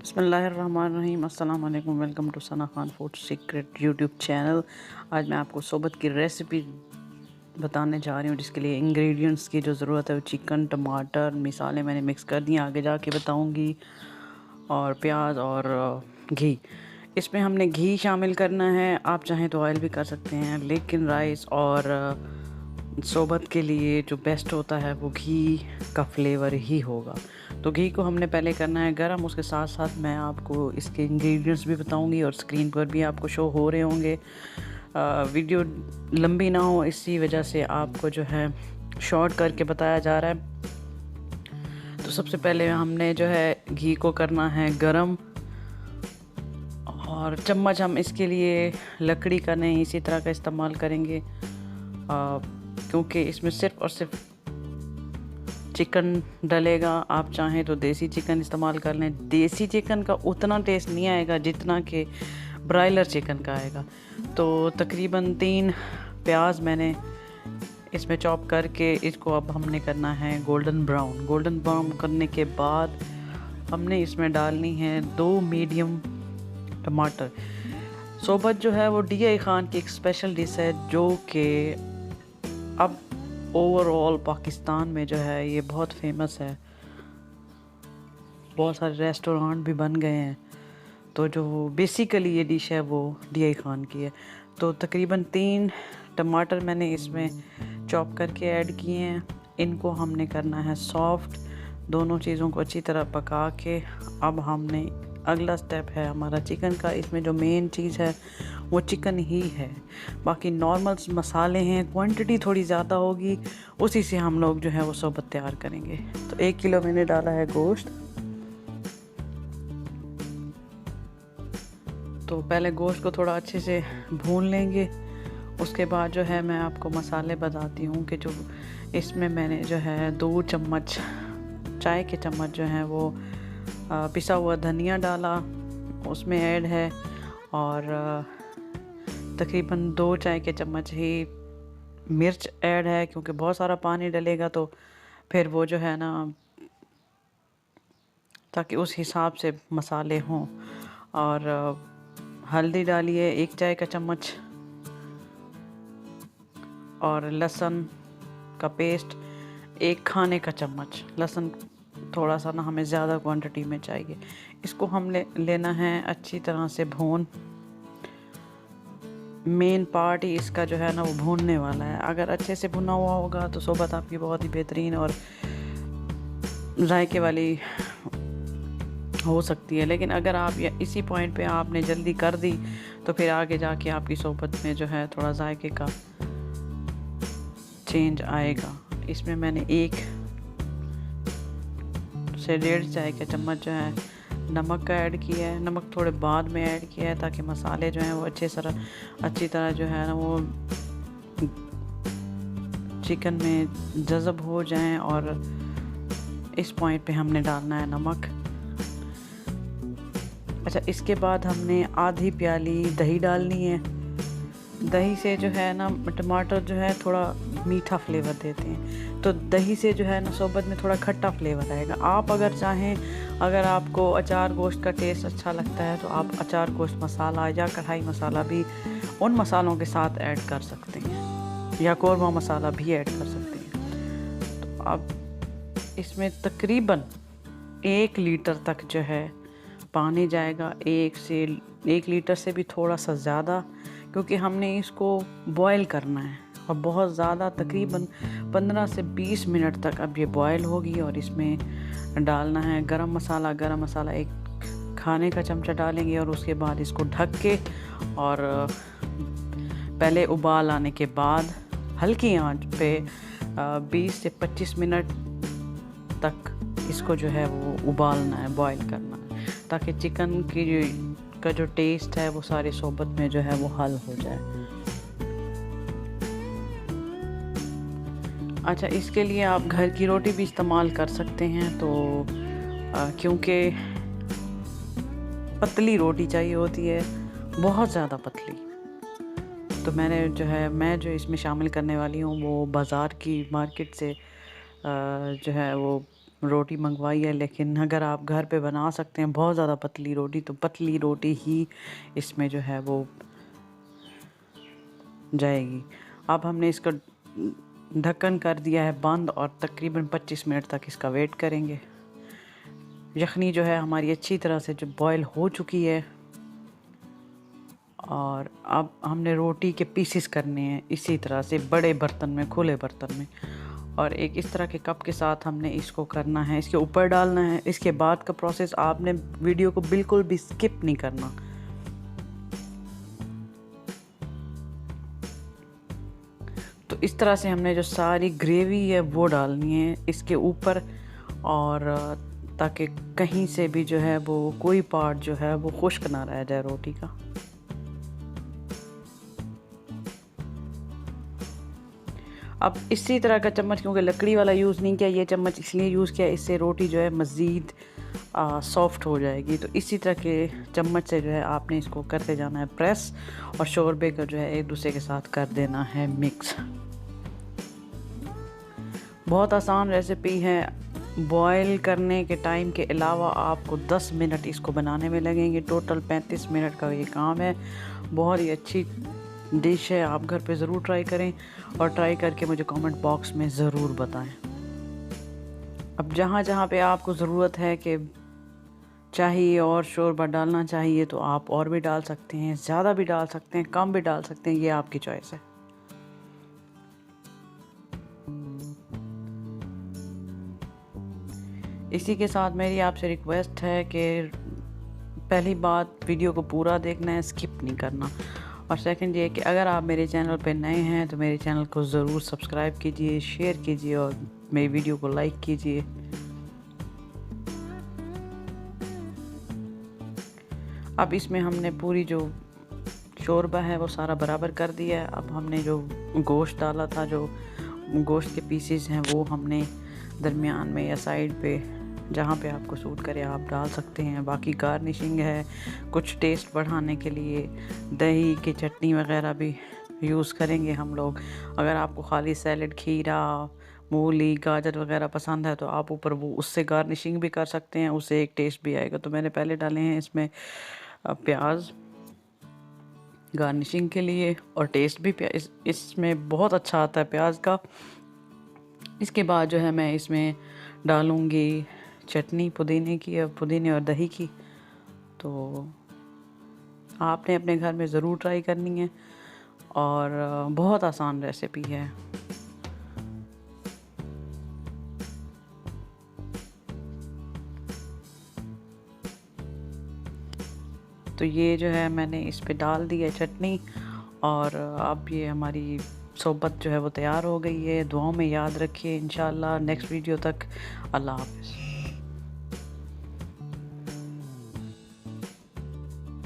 बिस्मिल्लाहिर्रहमानिर्रहीम। अस्सलाम वालेकुम। Welcome to Sana Khan food secret YouTube channel. आज मैं आपको सोबत की रेसिपी बताने जा रही हूँ, जिसके लिए इंग्रेडिएंट्स की जो ज़रूरत है वो चिकन, टमाटर, मिसाले मैंने मिक्स कर दी, आगे जाके बताऊँगी, और प्याज और घी। इसमें हमने घी शामिल करना है, आप चाहें तो ऑयल भी कर सकते हैं, लेकिन राइस और सोबत के लिए जो बेस्ट होता है वो घी का फ्लेवर ही होगा। तो घी को हमने पहले करना है गरम, उसके साथ साथ मैं आपको इसके इंग्रेडिएंट्स भी बताऊंगी और स्क्रीन पर भी आपको शो हो रहे होंगे। वीडियो लंबी ना हो, इसी वजह से आपको जो है शॉर्ट करके बताया जा रहा है। तो सबसे पहले हमने जो है घी को करना है गरम, और चम्मच हम इसके लिए लकड़ी का नहीं इसी तरह का इस्तेमाल करेंगे, क्योंकि इसमें सिर्फ़ और सिर्फ चिकन डलेगा। आप चाहें तो देसी चिकन इस्तेमाल कर लें। देसी चिकन का उतना टेस्ट नहीं आएगा जितना कि ब्रायलर चिकन का आएगा। तो तकरीबन 3 प्याज मैंने इसमें चॉप करके इसको अब हमने करना है गोल्डन ब्राउन। गोल्डन ब्राउन करने के बाद हमने इसमें डालनी है 2 मीडियम टमाटर। सोबत जो है वो DI खान की एक स्पेशल डिश है, जो कि अब ओवरऑल पाकिस्तान में जो है ये बहुत फेमस है। बहुत सारे रेस्टोरेंट भी बन गए हैं। तो जो बेसिकली ये डिश है वो DI खान की है। तो तकरीबन 3 टमाटर मैंने इसमें चॉप करके ऐड किए हैं। इनको हमने करना है सॉफ्ट, दोनों चीज़ों को अच्छी तरह पका के अब हमने अगला स्टेप है हमारा चिकन का। इसमें जो मेन चीज़ है वो चिकन ही है, बाकी नॉर्मल मसाले हैं, क्वांटिटी थोड़ी ज़्यादा होगी, उसी से हम लोग जो है वो सोबत तैयार करेंगे। तो 1 किलो मैंने डाला है गोश्त। तो पहले गोश्त को थोड़ा अच्छे से भून लेंगे। उसके बाद जो है मैं आपको मसाले बताती हूँ कि जो इसमें मैंने जो है 2 चम्मच चाय के चम्मच जो है वो पिसा हुआ धनिया डाला, उसमें ऐड है, और तकरीबन 2 चाय के चम्मच ही मिर्च ऐड है, क्योंकि बहुत सारा पानी डलेगा तो फिर वो जो है ना, ताकि उस हिसाब से मसाले हों। और हल्दी डालिए 1 चाय का चम्मच, और लहसुन का पेस्ट 1 खाने का चम्मच। लहसुन थोड़ा सा ना हमें ज़्यादा क्वांटिटी में चाहिए। इसको हम लेना है अच्छी तरह से भून। मेन पार्ट ही इसका जो है ना वो भूनने वाला है। अगर अच्छे से भुना हुआ होगा तो सोबत आपकी बहुत ही बेहतरीन और जायके वाली हो सकती है। लेकिन अगर आप इसी पॉइंट पे आपने जल्दी कर दी तो फिर आगे जाके आपकी सोबत में जो है थोड़ा जायके का चेंज आएगा। इसमें मैंने 1 से 1.5 चाय का चम्मच जो है नमक का ऐड किया है। नमक थोड़े बाद में ऐड किया है ताकि मसाले जो हैं वो अच्छी तरह जो है ना वो चिकन में जज़ब हो जाएं। और इस पॉइंट पे हमने डालना है नमक। अच्छा, इसके बाद हमने आधी प्याली दही डालनी है। दही से जो है ना टमाटर जो है थोड़ा मीठा फ्लेवर देते हैं, तो दही से जो है ना सोबत में थोड़ा खट्टा फ्लेवर आएगा। आप अगर चाहें, अगर आपको अचार गोश्त का टेस्ट अच्छा लगता है तो आप अचार गोश्त मसाला या कढ़ाई मसाला भी उन मसालों के साथ ऐड कर सकते हैं, या कौरमा मसाला भी ऐड कर सकते हैं। तो अब इसमें तकरीबन 1 लीटर तक जो है पानी जाएगा, 1 लीटर से भी थोड़ा सा ज़्यादा, क्योंकि हमने इसको बॉयल करना है। और बहुत ज़्यादा तकरीबन 15 से 20 मिनट तक अब ये बॉयल होगी। और इसमें डालना है गरम मसाला। गरम मसाला 1 खाने का चमचा डालेंगे, और उसके बाद इसको ढक के, और पहले उबाल आने के बाद हल्की आंच पे 20 से 25 मिनट तक इसको जो है वो उबालना है, बॉयल करना है, ताकि चिकन का जो टेस्ट है वो सारी सोबत में जो है वो हल हो जाए। अच्छा, इसके लिए आप घर की रोटी भी इस्तेमाल कर सकते हैं। तो क्योंकि पतली रोटी चाहिए होती है, बहुत ज़्यादा पतली, तो मैं जो इसमें शामिल करने वाली हूँ वो बाज़ार की मार्केट से जो है वो रोटी मंगवाई है, लेकिन अगर आप घर पे बना सकते हैं बहुत ज़्यादा पतली रोटी, तो पतली रोटी ही इसमें जो है वो जाएगी। अब हमने इसका ढक्कन कर दिया है बंद और तकरीबन 25 मिनट तक इसका वेट करेंगे। यखनी जो है हमारी अच्छी तरह से जो बॉयल हो चुकी है, और अब हमने रोटी के पीसेस करने हैं इसी तरह से बड़े बर्तन में, खुले बर्तन में, और एक इस तरह के कप के साथ हमने इसको करना है, इसके ऊपर डालना है। इसके बाद का प्रोसेस आपने वीडियो को बिल्कुल भी स्किप नहीं करना। तो इस तरह से हमने जो सारी ग्रेवी है वो डालनी है इसके ऊपर, और ताकि कहीं से भी जो है वो कोई पार्ट जो है वो खुश्क ना रह जाए रोटी का। अब इसी तरह का चम्मच, क्योंकि लकड़ी वाला यूज़ नहीं किया, ये चम्मच इसलिए यूज़ किया, इससे रोटी जो है मज़ीद सॉफ्ट हो जाएगी। तो इसी तरह के चम्मच से जो है आपने इसको करते जाना है प्रेस, और शोरबे को जो है एक दूसरे के साथ कर देना है मिक्स। बहुत आसान रेसिपी है। बॉयल करने के टाइम के अलावा आपको 10 मिनट इसको बनाने में लगेंगे। टोटल 35 मिनट का ये काम है। बहुत ही अच्छी डिश है, आप घर पे ज़रूर ट्राई करें, और ट्राई करके मुझे कमेंट बॉक्स में ज़रूर बताएं। अब जहाँ जहाँ पे आपको ज़रूरत है कि चाहिए और शोरबा डालना चाहिए, तो आप और भी डाल सकते हैं, ज़्यादा भी डाल सकते हैं, कम भी डाल सकते हैं, ये आपकी चॉइस है। इसी के साथ मेरी आपसे रिक्वेस्ट है कि पहली बात, वीडियो को पूरा देखना है, स्किप नहीं करना। और सेकंड ये कि अगर आप मेरे चैनल पे नए हैं तो मेरे चैनल को ज़रूर सब्सक्राइब कीजिए, शेयर कीजिए और मेरी वीडियो को लाइक कीजिए। अब इसमें हमने पूरी जो शोरबा है वो सारा बराबर कर दिया है। अब हमने जो गोश्त डाला था, जो गोश्त के पीसेस हैं, वो हमने दरमियान में या साइड पे जहाँ पे आपको सूट करे आप डाल सकते हैं। बाकी गार्निशिंग है, कुछ टेस्ट बढ़ाने के लिए दही की चटनी वगैरह भी यूज़ करेंगे हम लोग। अगर आपको खाली सैलड, खीरा, मूली, गाजर वगैरह पसंद है तो आप ऊपर वो उससे गार्निशिंग भी कर सकते हैं, उससे एक टेस्ट भी आएगा। तो मैंने पहले डाले हैं इसमें प्याज गार्निशिंग के लिए, और टेस्ट भी इसमें बहुत अच्छा आता है प्याज का। इसके बाद जो है मैं इसमें डालूँगी चटनी पुदीने की, पुदीने और दही की। तो आपने अपने घर में ज़रूर ट्राई करनी है, और बहुत आसान रेसिपी है। तो ये जो है मैंने इस पे डाल दी है चटनी, और अब ये हमारी सोबत जो है वो तैयार हो गई है। दुआओं में याद रखिए। इंशाल्लाह नेक्स्ट वीडियो तक, अल्लाह हाफ़िज़।